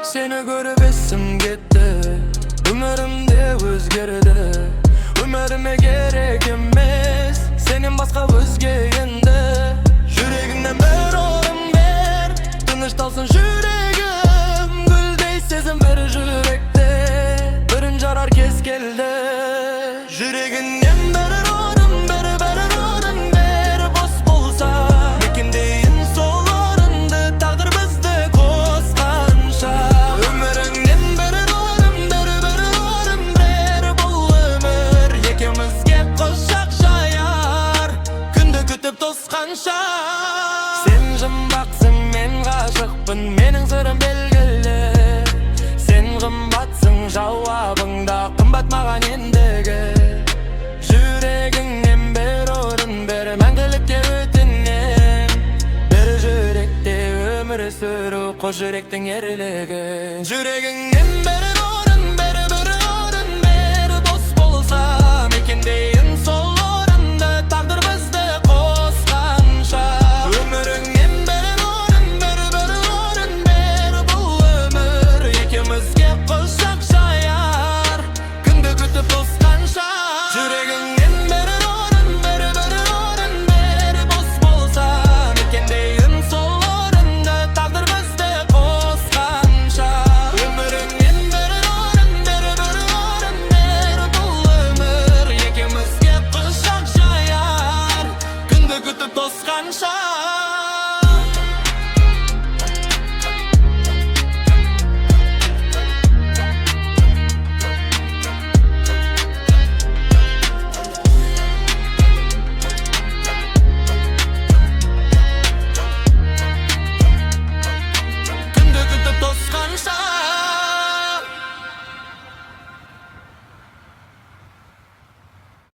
Seni görіп есім кетті, өмірімде өзгерді. Өміріме керек емес, сенен басқа өзге енді. Жүрегіңнен бір орын бер, тынышталсын жүрегім. Гүлдей сезім бір жүректе, бірін жарар келді. Жүрегіңнен бір орын бер, бос болса. Мекендейін сол орынды, тағдыр бізді қосқанша. Өміріңнен бір орын бер, бұл өмір екеумізге құшақ жаяр, күнді күтіп тосқанша. Сен жұмбақсың, мен ғашықпын, менің сырым белгілі. Сен қымбатсың, жауабыңда қымбат маған ендігі. Жүрегіңнен бір орын бер, мәңгілікке өтінем. Бір жүректе өмір сүру, қос жүректің ерлігі. Жүрегіңнен бір